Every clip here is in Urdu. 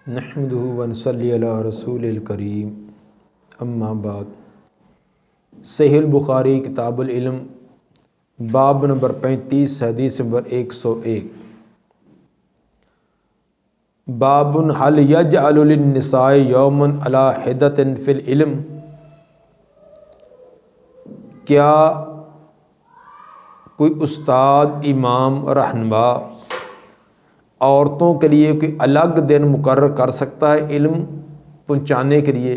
نحمدہ ونصلی علی رسول الکریم اما بعد۔ صحیح البخاری کتاب العلم باب نمبر 35 حدیث نمبر 101۔ باب هل یجعل للنساء یوما علی حدۃ فی العلم، کیا کوئی استاد، امام، رہنما عورتوں کے لیے کوئی الگ دن مقرر کر سکتا ہے علم پہنچانے کے لیے؟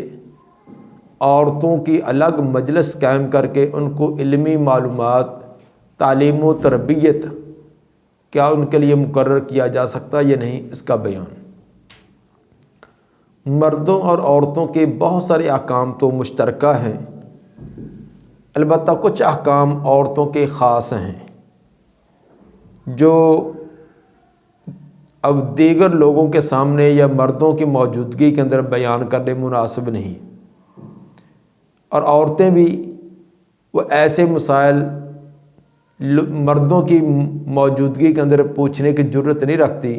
عورتوں کی الگ مجلس قائم کر کے ان کو علمی معلومات، تعلیم و تربیت کیا ان کے لیے مقرر کیا جا سکتا ہے یا نہیں، اس کا بیان۔ مردوں اور عورتوں کے بہت سارے احکام تو مشترکہ ہیں، البتہ کچھ احکام عورتوں کے خاص ہیں جو اب دیگر لوگوں کے سامنے یا مردوں کی موجودگی کے اندر بیان کرنے مناسب نہیں، اور عورتیں بھی وہ ایسے مسائل مردوں کی موجودگی کے اندر پوچھنے کی جرت نہیں رکھتی،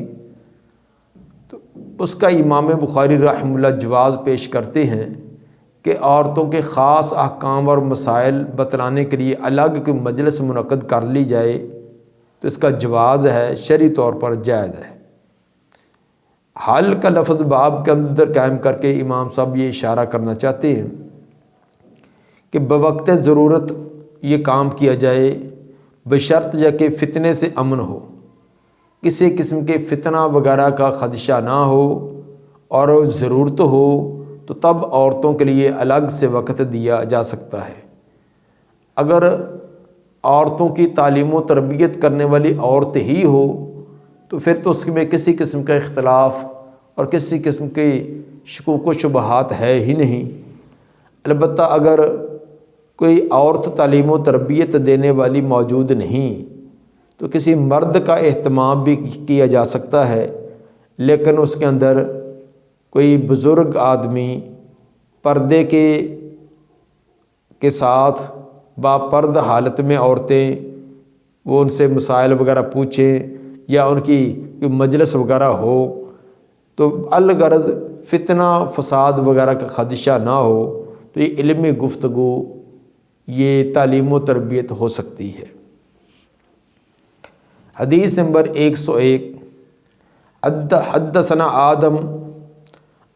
تو اس کا امام بخاری رحمہ اللہ جواز پیش کرتے ہیں کہ عورتوں کے خاص احکام اور مسائل بتلانے کے لیے الگ کوئی مجلس منعقد کر لی جائے تو اس کا جواز ہے، شرعی طور پر جائز ہے۔ حل کا لفظ باب کے اندر قائم کر کے امام صاحب یہ اشارہ کرنا چاہتے ہیں کہ بوقت ضرورت یہ کام کیا جائے، بشرط یہ کہ فتنے سے امن ہو، کسی قسم کے فتنہ وغیرہ کا خدشہ نہ ہو، اور ضرورت ہو تو تب عورتوں کے لیے الگ سے وقت دیا جا سکتا ہے۔ اگر عورتوں کی تعلیم و تربیت کرنے والی عورت ہی ہو تو پھر تو اس میں کسی قسم کا اختلاف اور کسی قسم کے شکوک و شبہات ہے ہی نہیں۔ البتہ اگر کوئی عورت تعلیم و تربیت دینے والی موجود نہیں تو کسی مرد کا اہتمام بھی کیا جا سکتا ہے، لیکن اس کے اندر کوئی بزرگ آدمی پردے کے ساتھ باپردہ حالت میں عورتیں وہ ان سے مسائل وغیرہ پوچھیں یا ان کی کوئی مجلس وغیرہ ہو تو الغرض فتنہ فساد وغیرہ کا خدشہ نہ ہو تو یہ علمی گفتگو، یہ تعلیم و تربیت ہو سکتی ہے۔ حدیث نمبر 101۔ حدثنا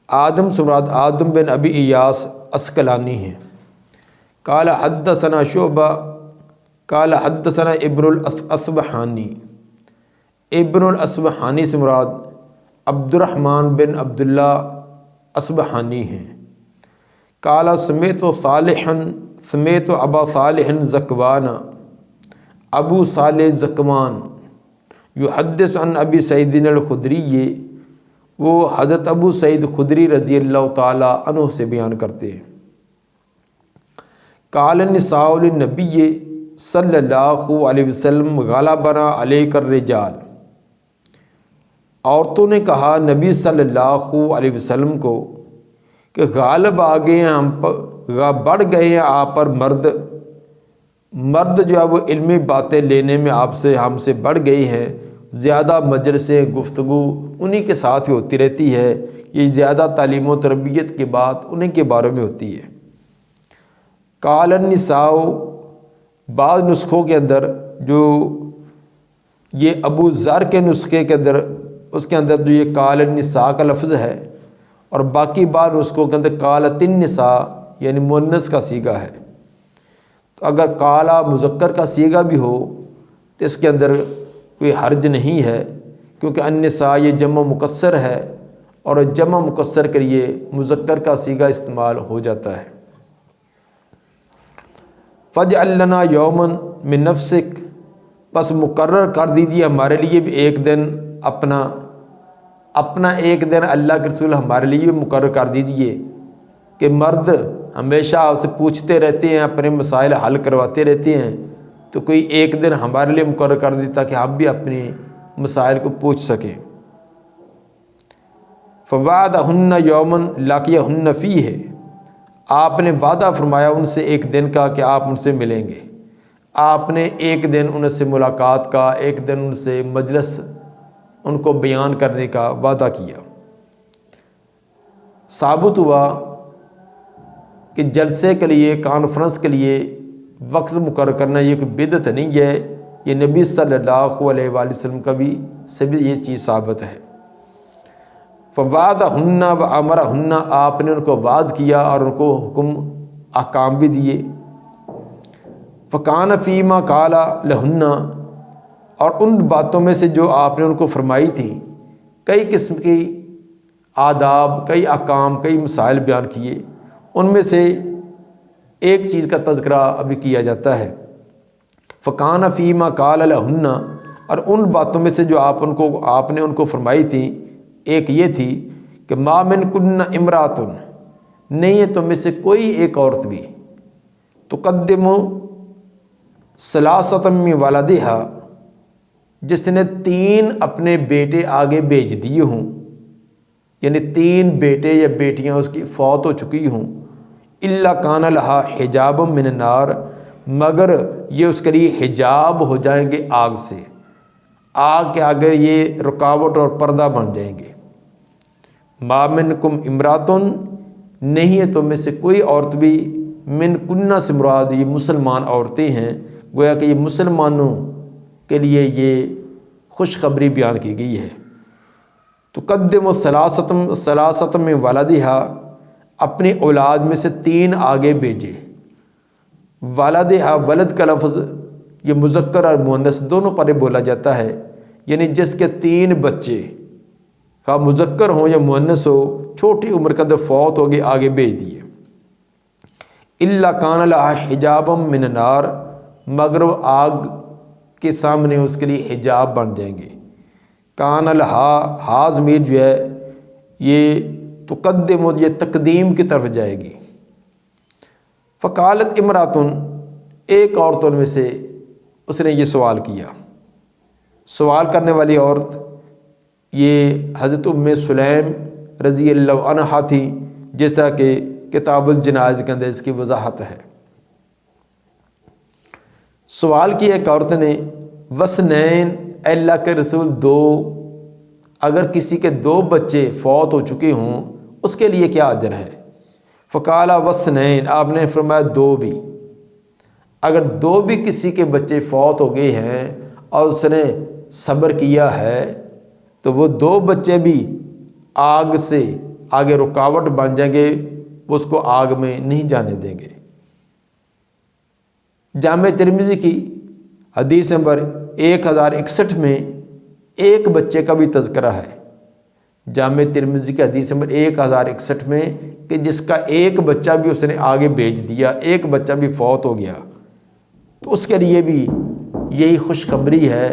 آدم سمراد آدم بن ابی ایاس اسکلانی ہیں، قال حدثنا شعبہ قال حدثنا ابن الاصبحانی۔ ابن الاصبحانی سے مراد عبد الرحمن بن عبداللہ اصبحانی ہیں، قال سمیت ابا صالح زکوان، ابو صالح زکوان یحدث عن ابی سعید الخدری، وہ حضرت ابو سعید خدری رضی اللہ تعالی عنہ سے بیان کرتے ہیں، قال النساء للنبی صلی اللہ علیہ وسلم غلبنا علیک الرجال، عورتوں نے کہا نبی صلی اللہ علیہ وسلم کو کہ غالب آ گئے ہیں ہم پر، بڑھ گئے ہیں آپ پر مرد جو ہے وہ علمی باتیں لینے میں ہم سے بڑھ گئی ہیں، زیادہ مجلسیں گفتگو انہی کے ساتھ ہی ہوتی رہتی ہے، یہ زیادہ تعلیم و تربیت کی بات انہی کے بارے میں ہوتی ہے۔ قال النساء، بعض نسخوں کے اندر جو یہ ابو ذر کے نسخے کے اندر اس کے اندر جو یہ قال النساء کا لفظ ہے، اور باقی بعض نسخوں کے اندر قالت النساء یعنی مؤنث کا صیغہ ہے، تو اگر قالا مذکر کا صیغہ بھی ہو تو اس کے اندر کوئی حرج نہیں ہے، کیونکہ النساء یہ جمع مکسر ہے اور جمع مکسر کے لیے مذکر کا صیغہ استعمال ہو جاتا ہے۔ فَاجْعَلْ لَنَا يَوْمًا مِن نَفْسِكَ، پس مقرر کر دیجیے ہمارے لیے بھی ایک دن اپنا ایک دن، اللہ کے رسول ہمارے لیے مقرر کر دیجیے کہ مرد ہمیشہ آپ سے پوچھتے رہتے ہیں، اپنے مسائل حل کرواتے رہتے ہیں، تو کوئی ایک دن ہمارے لیے مقرر کر دیتا کہ ہم بھی اپنے مسائل کو پوچھ سکیں۔ فَوَعَدَهُنَّ يَوْمًا لَقِيَهُنَّ فِيهِ، آپ نے وعدہ فرمایا ان سے ایک دن کا کہ آپ ان سے ملیں گے، آپ نے ایک دن ان سے ملاقات کا، ایک دن ان سے مجلس ان کو بیان کرنے کا وعدہ کیا۔ ثابت ہوا کہ جلسے کے لیے، کانفرنس کے لیے وقت مقرر کرنا یہ کوئی بدعت نہیں ہے، یہ نبی صلی اللہ علیہ وآلہ وسلم کا بھی سبھی یہ چیز ثابت ہے۔ فوعظہن وامرہن، آپ نے ان کو وعظ کیا اور ان کو حکم احکام بھی دیے۔ فکان فیما قال لہن، اور ان باتوں میں سے جو آپ نے ان کو فرمائی تھی کئی قسم کی آداب، کئی احکام، کئی مسائل بیان کیے، ان میں سے ایک چیز کا تذکرہ ابھی کیا جاتا ہے۔ فکان فیما قال لہن، اور ان باتوں میں سے جو آپ نے ان کو فرمائی تھی، ایک یہ تھی کہ ما من کن امرات، نہیں ہے تم میں سے کوئی ایک عورت بھی، تقدم ثلاثۃ من ولدہا، جس نے 3 اپنے بیٹے آگے بھیج دیے ہوں، یعنی 3 بیٹے یا بیٹیاں اس کی فوت ہو چکی ہوں، الا کان لہا حجاب من النار، مگر یہ اس کے لیے حجاب ہو جائیں گے آگ سے، آگ کے آگے یہ رکاوٹ اور پردہ بن جائیں گے۔ ما منکم امراتن، نہیں ہے تم میں سے کوئی عورت بھی، من کنہ سے مراد یہ مسلمان عورتیں ہیں، گویا کہ یہ مسلمانوں کے لیے یہ خوشخبری بیان کی گئی ہے۔ تقدم ثلاثۃ من ولدہا، اپنی اولاد میں سے 3 آگے بھیجے۔ ولدہا، ولد کا لفظ یہ مذکر اور مؤنث دونوں پر بولا جاتا ہے، یعنی جس کے 3 بچے، خواہ مذکر ہوں یا مؤنث ہو، چھوٹی عمر کے اندر فوت ہو گئے، آگے بھیج دیے۔ الا کان لہا حجاب من النار، مگر وہ آگ کے سامنے اس کے لیے حجاب بن جائیں گے۔ کان لہا، ہا ضمیر جو ہے یہ تقدم، یہ تقدیم کی طرف جائے گی۔ فقالت امراتن، ایک عورتوں میں سے اس نے یہ سوال کیا، سوال کرنے والی عورت یہ حضرت ام سلیم رضی اللہ عنہا تھی، جس طرح کہ کتاب الجنائز کے اندر اس کی وضاحت ہے۔ سوال کیا ایک عورت نے، وسنین، اے اللہ کے رسول 2، اگر کسی کے 2 بچے فوت ہو چکے ہوں اس کے لیے کیا اجر ہے؟ فقال وسنین، آپ نے فرمایا 2 بھی، اگر 2 بھی کسی کے بچے فوت ہو گئے ہیں اور اس نے صبر کیا ہے تو وہ 2 بچے بھی آگ سے آگے رکاوٹ بن جائیں گے، وہ اس کو آگ میں نہیں جانے دیں گے۔ جامع ترمذی کی حدیث نمبر 1061 میں ایک بچے کا بھی تذکرہ ہے۔ جامع ترمذی کی حدیث نمبر 1061 میں کہ جس کا ایک بچہ بھی اس نے آگے بھیج دیا، ایک بچہ بھی فوت ہو گیا، تو اس کے لیے بھی یہی خوشخبری ہے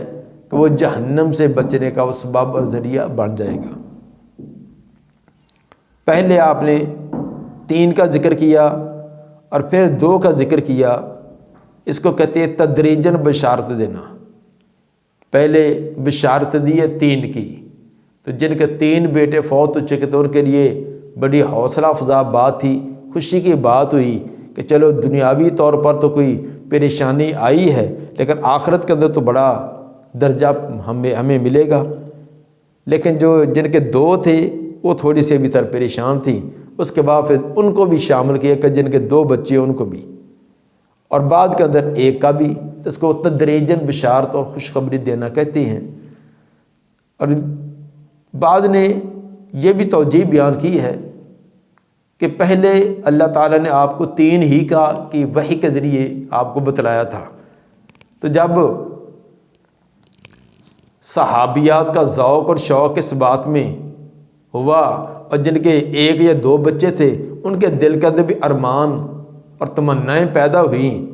کہ وہ جہنم سے بچنے کا وہ سبب اور ذریعہ بن جائے گا۔ پہلے آپ نے 3 کا ذکر کیا اور پھر 2 کا ذکر کیا، اس کو کہتے ہیں تدریجاً بشارت دینا۔ پہلے بشارت دی ہے 3 کی، تو جن کے 3 بیٹے فوت ہو چکے تو ان کے لیے بڑی حوصلہ افزا بات تھی، خوشی کی بات ہوئی کہ چلو دنیاوی طور پر تو کوئی پریشانی آئی ہے لیکن آخرت کے اندر تو بڑا درجہ ہمیں ملے گا۔ لیکن جن کے 2 تھے وہ تھوڑی سی ابھی تر پریشان تھیں، اس کے بعد پھر ان کو بھی شامل کیا کہ جن کے 2 بچے ان کو بھی، اور بعد کے اندر 1 کا بھی، اس کو تدریجاً بشارت اور خوشخبری دینا کہتے ہیں۔ اور بعد نے یہ بھی توجیہ بیان کی ہے کہ پہلے اللہ تعالیٰ نے آپ کو 3 ہی کا کہ وحی کے ذریعے آپ کو بتلایا تھا، تو جب صحابیات کا ذوق اور شوق اس بات میں ہوا اور جن کے 1 یا 2 بچے تھے ان کے دل کے اندر بھی ارمان اور تمنائیں پیدا ہوئیں،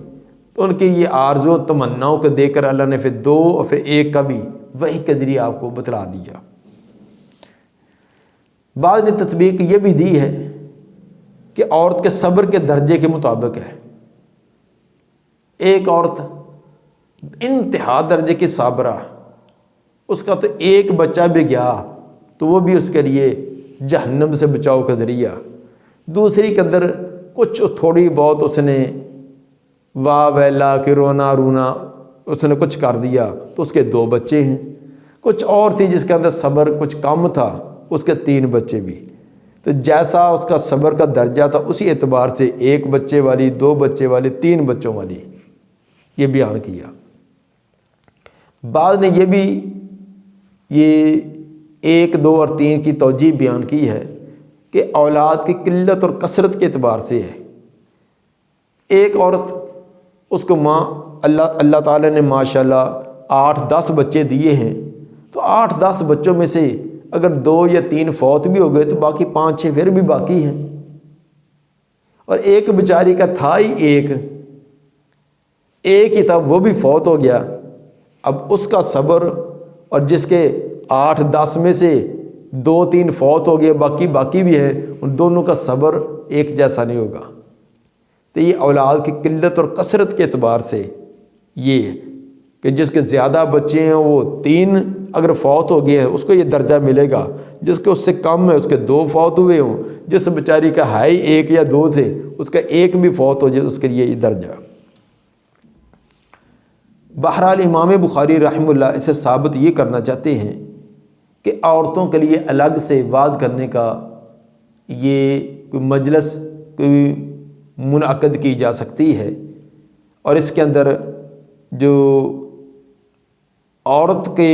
تو ان کی یہ آرزو تمناؤں کو دے کر اللہ نے پھر 2 اور پھر 1 کا بھی وحی کے ذریعے آپ کو بتلا دیا۔ بعض نے تطبیق یہ بھی دی ہے کہ عورت کے صبر کے درجے کے مطابق ہے۔ ایک عورت انتہا درجے کی صابرہ، اس کا تو 1 بچہ بھی گیا تو وہ بھی اس کے لیے جہنم سے بچاؤ کا ذریعہ، دوسری کے اندر کچھ تھوڑی بہت اس نے واہ ویلا کہ رونا اس نے کچھ کر دیا تو اس کے 2 بچے ہیں، کچھ اور تھی جس کے اندر صبر کچھ کم تھا، اس کے 3 بچے بھی۔ تو تو جیسا اس کا صبر کا درجہ تھا اسی اعتبار سے 1 بچے والی، 2 بچے والی، 3 بچوں والی یہ بیان کیا۔ بعض نے یہ بھی 1، 2 اور 3 کی توجیہ بیان کی ہے کہ اولاد کی قلت اور کثرت کے اعتبار سے ہے۔ ایک عورت، اس کو ماں اللہ تعالیٰ نے ماشاءاللہ 8-10 بچے دیے ہیں، تو 8-10 بچوں میں سے اگر 2 یا 3 فوت بھی ہو گئے تو باقی 5-6 پھر بھی باقی ہیں، اور ایک بیچاری کا تھا ہی ایک ہی تھا، وہ بھی فوت ہو گیا۔ اب اس کا صبر اور جس کے 8-10 میں سے 2-3 فوت ہو گئے باقی بھی ہے، ان دونوں کا صبر ایک جیسا نہیں ہوگا۔ تو یہ اولاد کی قلت اور کثرت کے اعتبار سے یہ ہے کہ جس کے زیادہ بچے ہیں وہ 3 اگر فوت ہو گئے ہیں اس کو یہ درجہ ملے گا، جس کے اس سے کم ہے اس کے 2 فوت ہوئے ہوں، جس بیچاری کا ہے 1 یا 2 تھے اس کا 1 بھی فوت ہو جائے اس کے لیے یہ درجہ۔ بہرحال امام بخاری رحمہ اللہ اسے ثابت یہ کرنا چاہتے ہیں کہ عورتوں کے لیے الگ سے وعظ کرنے کا یہ کوئی مجلس کوئی منعقد کی جا سکتی ہے، اور اس کے اندر جو عورت کے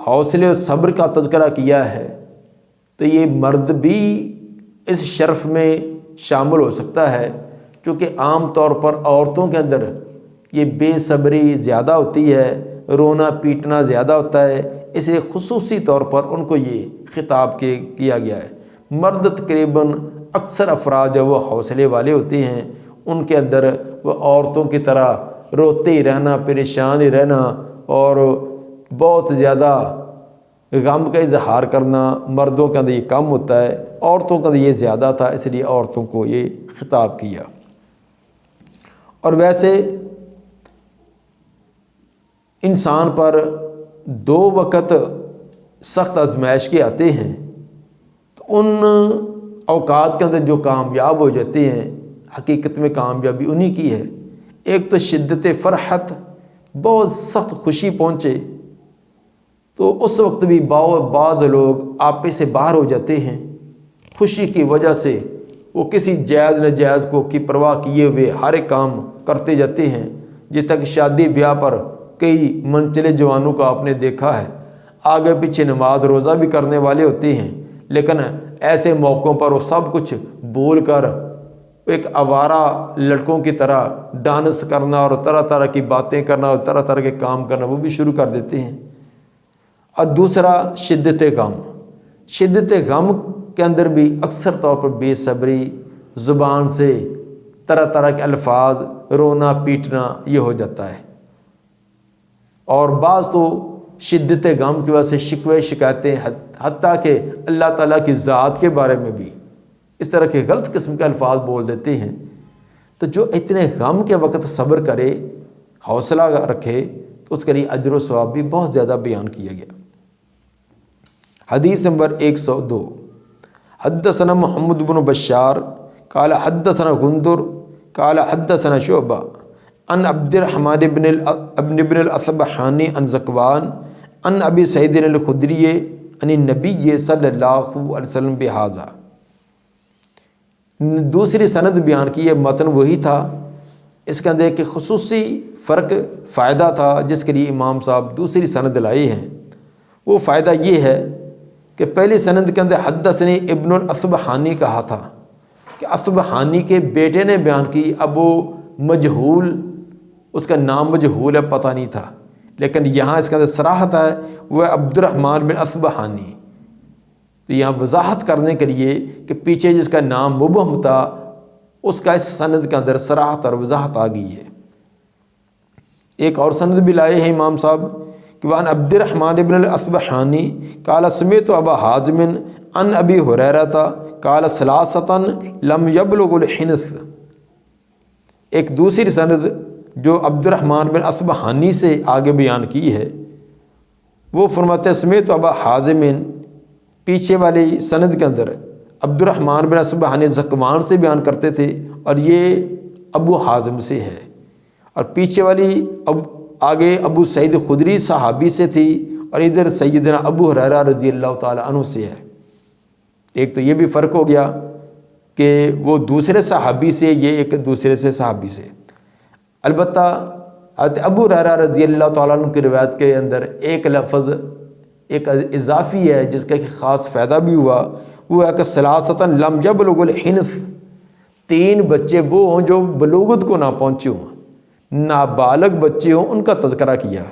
حوصلے اور صبر کا تذکرہ کیا ہے تو یہ مرد بھی اس شرف میں شامل ہو سکتا ہے، کیونکہ عام طور پر عورتوں کے اندر یہ بے صبری زیادہ ہوتی ہے، رونا پیٹنا زیادہ ہوتا ہے، اس لیے خصوصی طور پر ان کو یہ خطاب کیا گیا ہے۔ مرد تقریباً اکثر افراد جو وہ حوصلے والے ہوتے ہیں، ان کے اندر وہ عورتوں کی طرح روتے ہی رہنا، پریشان ہی رہنا اور بہت زیادہ غم کا اظہار کرنا مردوں کے اندر یہ کم ہوتا ہے، عورتوں کا اندر یہ زیادہ تھا، اس لیے عورتوں کو یہ خطاب کیا۔ اور ویسے انسان پر 2 وقت سخت آزمائش کے آتے ہیں، تو ان اوقات کے اندر جو کامیاب ہو جاتے ہیں حقیقت میں کامیابی انہی کی ہے۔ ایک تو شدت فرحت، بہت سخت خوشی پہنچے تو اس وقت بھی بعض لوگ آپے سے باہر ہو جاتے ہیں، خوشی کی وجہ سے وہ کسی جائز ناجائز کی پرواہ کیے ہوئے ہر ایک کام کرتے جاتے ہیں، جس تک شادی بیاہ پر کئی منچلے جوانوں کو آپ نے دیکھا ہے آگے پیچھے نماز روزہ بھی کرنے والے ہوتے ہیں، لیکن ایسے موقعوں پر وہ سب کچھ بھول کر ایک آوارہ لڑکوں کی طرح ڈانس کرنا اور طرح طرح کی باتیں کرنا اور طرح طرح کے کام کرنا وہ بھی شروع کر دیتے ہیں۔ اور دوسرا شدت غم کے اندر بھی اکثر طور پر بے صبری، زبان سے طرح طرح کے الفاظ، رونا پیٹنا یہ ہو جاتا ہے، اور بعض تو شدت غم کی وجہ سے شکوے شکایتیں حتیٰ کہ اللہ تعالیٰ کی ذات کے بارے میں بھی اس طرح کے غلط قسم کے الفاظ بول دیتے ہیں۔ تو جو اتنے غم کے وقت صبر کرے، حوصلہ رکھے، تو اس کے لیے اجر و ثواب بھی بہت زیادہ بیان کیا گیا۔ حدیث نمبر 102، حدثنا محمد بن بشار قال حدثنا غندر قال حدثنا شعبہ عن عبد الرحمن بن الاصبحانی عن ذکوان عن ابی سعید الخدری عن النبی صلی اللہ علیہ وسلم بہذا۔ دوسری سند بیان کی ہے، متن وہی تھا، اس کے اندر ایک خصوصی فرق فائدہ تھا جس کے لیے امام صاحب دوسری سند لائے ہیں۔ وہ فائدہ یہ ہے کہ پہلی سند کے اندر حدثنی ابن الاصبحانی کہا تھا کہ اصبحانی کے بیٹے نے بیان کی، اب وہ مجہول، اس کا نام مجہول ہے، پتہ نہیں تھا، لیکن یہاں اس کے اندر صراحت ہے وہ عبد الرحمن بن اصبحانی۔ تو یہاں وضاحت کرنے کے لیے کہ پیچھے جس کا نام مبہم تھا اس کا اس سند کے اندر صراحت اور وضاحت آ گئی ہے۔ ایک اور سند بھی لائے ہیں امام صاحب کہ وعن عبد الرحمن بن الاصبحانی قال سمعت ابا حازم عن ابی ہریرہ قال ثلاثۃ لم یبلغ الحنث۔ ایک دوسری سند جو عبد الرحمن بن اصبحانی سے آگے بیان کی ہے، وہ فرماتے سمعت ابا حازم، پیچھے والی سند کے اندر عبد الرحمن بن اصبحانی ذکوان سے بیان کرتے تھے اور یہ ابو حازم سے ہے، اور پیچھے والی آگے ابو سعید خدری صحابی سے تھی اور ادھر سیدنا ابو ہریرہ رضی اللہ تعالی عنہ سے ہے۔ ایک تو یہ بھی فرق ہو گیا کہ وہ دوسرے صحابی سے، یہ ایک دوسرے سے صحابی سے۔ البتہ حضرت ابو ہریرہ رضی اللہ تعالیٰ عنہ کی روایت کے اندر ایک لفظ ایک اضافی ہے جس کا ایک خاص فائدہ بھی ہوا، وہ ہے کہ ثلاثۃ لم یبلغوا الحنث، 3 بچے وہ ہوں جو بلوغت کو نہ پہنچے ہوں، نابالغ بچے ہوں، ان کا تذکرہ کیا۔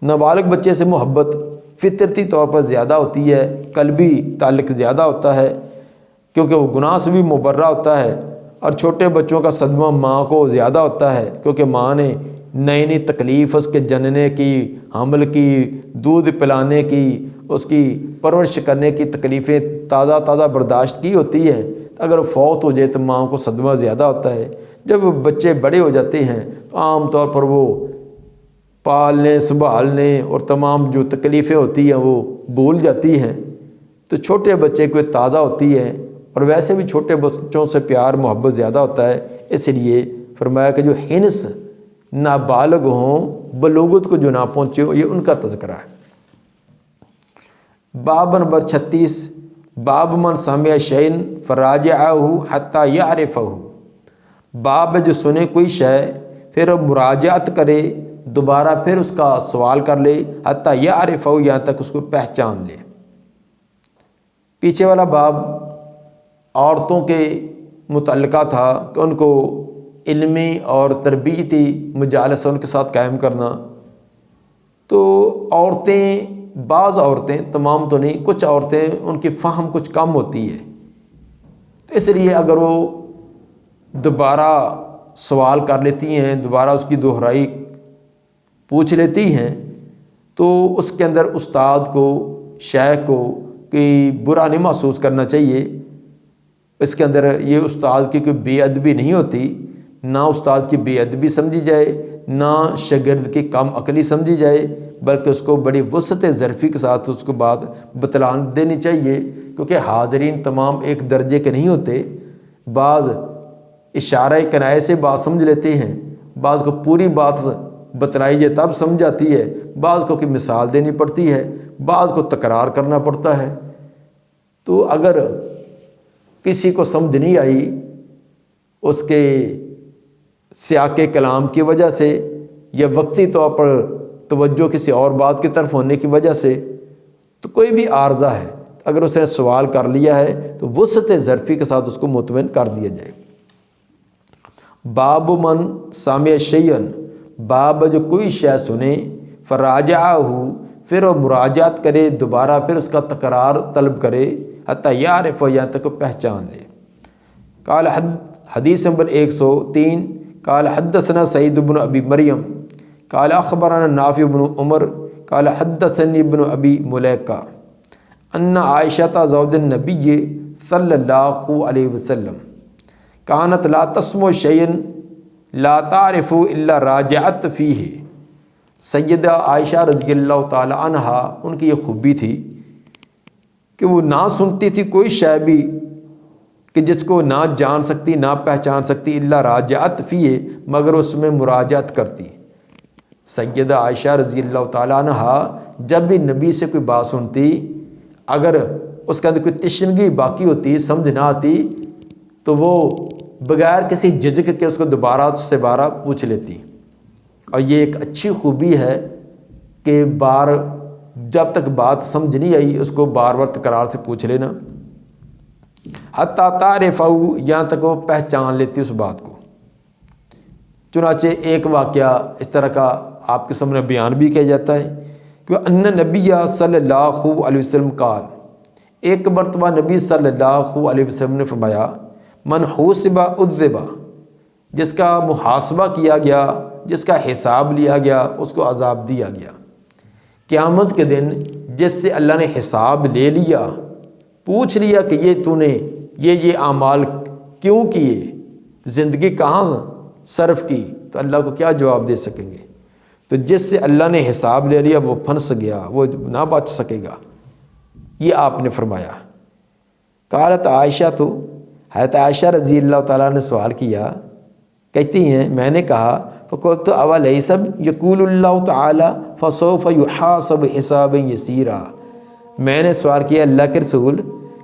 نابالغ بچے سے محبت فطرتی طور پر زیادہ ہوتی ہے، قلبی تعلق زیادہ ہوتا ہے کیونکہ وہ گناہ سے بھی مبرہ ہوتا ہے، اور چھوٹے بچوں کا صدمہ ماں کو زیادہ ہوتا ہے کیونکہ ماں نے نئی نئی تکلیف اس کے جننے کی، حمل کی، دودھ پلانے کی، اس کی پرورش کرنے کی تکلیفیں تازہ تازہ برداشت کی ہوتی ہیں۔ اگر فوت ہو جائے تو ماں کو صدمہ زیادہ ہوتا ہے۔ جب بچے بڑے ہو جاتے ہیں تو عام طور پر وہ پالنے سنبھالنے اور تمام جو تکلیفیں ہوتی ہیں وہ بھول جاتی ہیں، تو چھوٹے بچے کو تازہ ہوتی ہے، اور ویسے بھی چھوٹے بچوں سے پیار محبت زیادہ ہوتا ہے۔ اس لیے فرمایا کہ جو حنس نابالغ ہوں، بلوغت کو جو نہ پہنچے ہوں، یہ ان کا تذکرہ ہے۔ باب نمبر 36، باب من سمع شیئا فراجعہ حتی یعرفہ، باب جو سنے کوئی شے پھر مراجعت کرے، دوبارہ پھر اس کا سوال کر لے، حتی یعرفہ، یہاں تک اس کو پہچان لے۔ پیچھے والا باب عورتوں کے متعلقہ تھا کہ ان کو علمی اور تربیتی مجالس ان کے ساتھ قائم کرنا۔ تو عورتیں، بعض عورتیں، تمام تو نہیں، کچھ عورتیں ان کی فہم کچھ کم ہوتی ہے، تو اس لیے اگر وہ دوبارہ سوال کر لیتی ہیں، دوبارہ اس کی دہرائی پوچھ لیتی ہیں، تو اس کے اندر استاد کو، شیخ کو کوئی برا نہیں محسوس کرنا چاہیے۔ اس کے اندر یہ استاد کی کوئی بے ادبی نہیں ہوتی، نہ استاد کی بے ادبی سمجھی جائے، نہ شاگرد کی کم عقلی سمجھی جائے، بلکہ اس کو بڑی وسعت ظرفی کے ساتھ اس کو بات بتلان دینی چاہیے، کیونکہ حاضرین تمام ایک درجے کے نہیں ہوتے۔ بعض اشارہ کنایہ سے بات سمجھ لیتے ہیں، بعض کو پوری بات بتلائی جائے تب سمجھ آتی ہے، بعض کو کہ مثال دینی پڑتی ہے، بعض کو تکرار کرنا پڑتا ہے۔ تو اگر کسی کو سمجھ نہیں آئی اس کے سیاق کلام کی وجہ سے، یا وقتی طور پر توجہ کسی اور بات کی طرف ہونے کی وجہ سے، تو کوئی بھی عارضہ ہے، اگر اس نے سوال کر لیا ہے تو وسعت ظرفی کے ساتھ اس کو مطمئن کر دیا جائے۔ باب من سامع شیئا، باب جو کوئی شے سنے، فراجعہ، پھر وہ مراجعت کرے، دوبارہ پھر اس کا تکرار طلب کرے، حتی یعرف، یہاں تک پہچان لے۔ قال حدیث نمبر 103، قال حدثنا سعید بن ابی مریم قال اخبرنا نافع بن عمر قال حدثني ابن ابی ملیکہ ان عائشہ زوج النبی صلی اللہ علیہ وسلم کانت لا تسمع شیئا لا تعرف الا راجعت فیہ۔ سیدہ عائشہ رضی اللہ تعالی عنہ، ان کی یہ خوبی تھی کہ وہ نہ سنتی تھی کوئی شے بھی کہ جس کو نہ جان سکتی، نہ پہچان سکتی، الا راجعت فیہ، مگر اس میں مراجعت کرتی۔ سیدہ عائشہ رضی اللہ تعالیٰ عنہ جب بھی نبی سے کوئی بات سنتی، اگر اس کے اندر کوئی تشنگی باقی ہوتی، سمجھ نہ آتی، تو وہ بغیر کسی جھجک کے اس کو دوبارہ سے بارہ پوچھ لیتی۔ اور یہ ایک اچھی خوبی ہے کہ جب تک بات سمجھ نہیں آئی اس کو بار بار تکرار سے پوچھ لینا، حتیٰ تعرفہ، یہاں تک وہ پہچان لیتی اس بات کو۔ چنانچہ ایک واقعہ اس طرح کا آپ کے سامنے بیان بھی کیا جاتا ہے کہ ان نبی صلی اللہ علیہ وسلم قال، ایک مرتبہ نبی صلی اللہ علیہ وسلم نے فرمایا، من حوسب عذب، جس کا محاسبہ کیا گیا، جس کا حساب لیا گیا، اس کو عذاب دیا گیا۔ قیامت کے دن جس سے اللہ نے حساب لے لیا، پوچھ لیا کہ یہ تو نے یہ اعمال کیوں کیے، زندگی کہاں صرف کی، تو اللہ کو کیا جواب دے سکیں گے؟ تو جس سے اللہ نے حساب لے لیا وہ پھنس گیا، وہ نہ بچ سکے گا، یہ آپ نے فرمایا۔ قالت عائشہ، تو حضرت عائشہ رضی اللہ تعالیٰ نے سوال کیا، کہتی ہیں میں نے کہا، فقلت اولیس یقول اللہ تعالیٰ فسوف یحاسب حسابا یسیرا، میں نے سوال کیا اللہ کے رسول،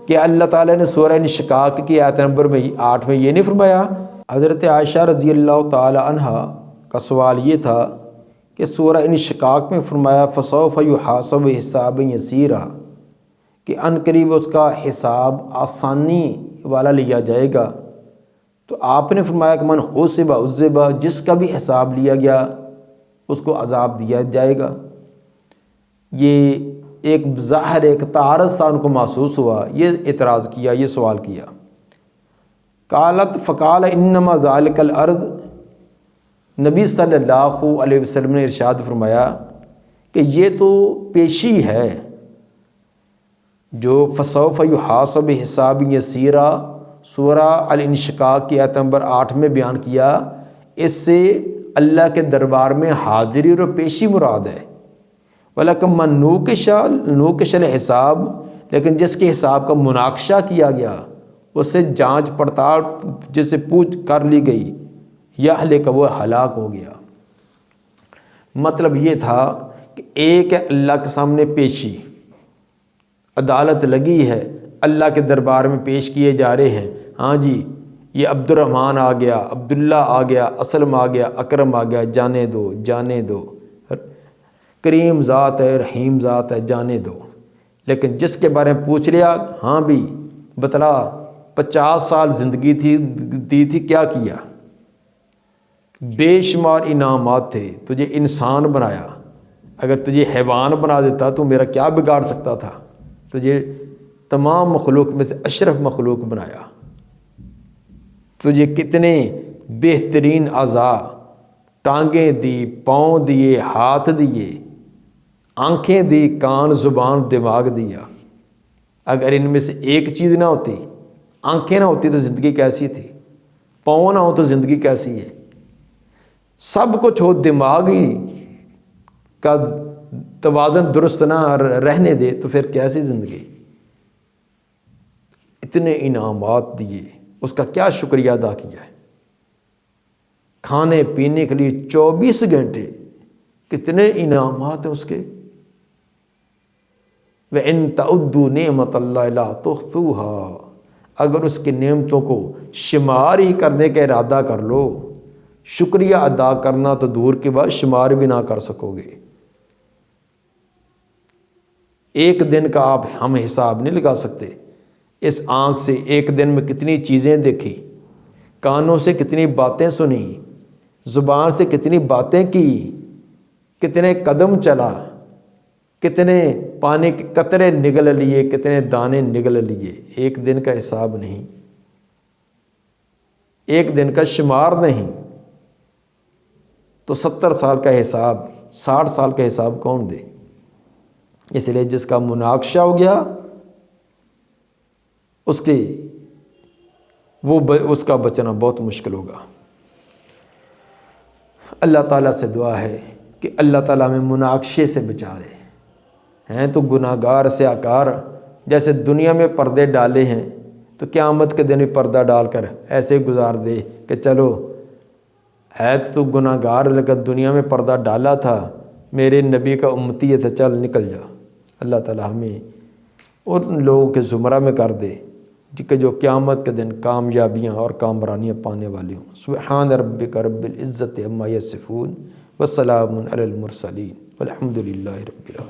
کہ اللہ تعالیٰ نے سورہ انشقاق کی آیت نمبر 8 میں یہ نہیں فرمایا؟ حضرت عائشہ رضی اللہ تعالی عنہ کا سوال یہ تھا کہ سورہ انشقاق میں فرمایا فسوف یحاسب حسابا یسیرا، کہ ان قریب اس کا حساب آسانی والا لیا جائے گا، تو آپ نے فرمایا کہ من حوسب عذب، جس کا بھی حساب لیا گیا اس کو عذاب دیا جائے گا۔ یہ ایک ظاہر ایک تعارض سا ان کو محسوس ہوا، یہ اعتراض کیا، یہ سوال کیا۔ قالت فقال انما ذلک الارض، نبی صلی اللہ علیہ وسلم نے ارشاد فرمایا کہ یہ تو پیشی ہے، جو فسوف یحاسب حساب یسیرا سورہ الانشقاق کی آیت نمبر 8 میں بیان کیا، اس سے اللہ کے دربار میں حاضری اور پیشی مراد ہے۔ وَلَكُمْ مَنْ نُوقِشَ الْحِساب، لیکن جس کے حساب کا مناقشہ کیا گیا، اس سے جانچ پڑتال جس سے پوچھ کر لی گئی، یا ہلاک، وہ ہلاک ہو گیا۔ مطلب یہ تھا کہ ایک ہے اللہ کے سامنے پیشی، عدالت لگی ہے، اللہ کے دربار میں پیش کیے جا رہے ہیں، ہاں جی یہ عبد الرحمن آ گیا، عبداللہ آ گیا، اسلم آ گیا، اکرم آ گیا، جانے دو جانے دو، کریم ذات ہے، رحیم ذات ہے، جانے دو۔ لیکن جس کے بارے میں پوچھ لیا، ہاں بھی بتلا 50 سال زندگی دی تھی، کیا کیا؟ بے شمار انعامات تھے، تجھے انسان بنایا، اگر تجھے حیوان بنا دیتا تو میرا کیا بگاڑ سکتا تھا؟ تجھے تمام مخلوق میں سے اشرف مخلوق بنایا، تجھے کتنے بہترین اعضاء، ٹانگیں دی، پاؤں دیے، ہاتھ دیے، آنکھیں دی، کان، زبان، دماغ دیا۔ اگر ان میں سے ایک چیز نہ ہوتی، آنکھیں نہ ہوتی تو زندگی کیسی تھی؟ پاؤں نہ ہو تو زندگی کیسی ہے؟ سب کچھ ہو، دماغ ہی کا توازن درست نہ رہنے دے تو پھر کیسی زندگی؟ اتنے انعامات دیے، اس کا کیا شکریہ ادا کیا ہے؟ کھانے پینے کے لیے 24 گھنٹے، کتنے انعامات ہیں اس کے۔ وَإِن تَعُدُّوا نِعْمَتَ اللَّهِ لَا تُحْصُوهَا، اگر اس کی نعمتوں کو شمار ہی کرنے کا ارادہ کر لو، شکریہ ادا کرنا تو دور کی بات، شمار بھی نہ کر سکو گے۔ ایک دن کا ہم حساب نہیں لگا سکتے۔ اس آنکھ سے ایک دن میں کتنی چیزیں دیکھی، کانوں سے کتنی باتیں سنی، زبان سے کتنی باتیں کی، کتنے قدم چلا، کتنے پانی کے قطرے نگل لیے، کتنے دانے نگل لیے۔ ایک دن کا حساب نہیں، ایک دن کا شمار نہیں، تو 70 سال کا حساب، 60 سال کا حساب کون دے؟ اس لیے جس کا مناقشہ ہو گیا اس کا بچنا بہت مشکل ہوگا۔ اللہ تعالیٰ سے دعا ہے کہ اللہ تعالیٰ ہمیں مناقشے سے بچا لے۔ ہیں تو گناہ گار سے آکار، جیسے دنیا میں پردے ڈالے ہیں تو قیامت کے دن بھی پردہ ڈال کر ایسے گزار دے کہ چلو ہے تو گناہ گار، لیکن دنیا میں پردہ ڈالا تھا، میرے نبی کا امتی ہے، تو چل نکل جا۔ اللہ تعالیٰ ہمیں ان لوگوں کے زمرہ میں کر دے کہ جو قیامت کے دن کامیابیاں اور کامرانیاں پانے والے ہوں۔ سبحان ربک رب العزت عما یصفون وسلام علی المرسلین والحمد للہ رب العالمین۔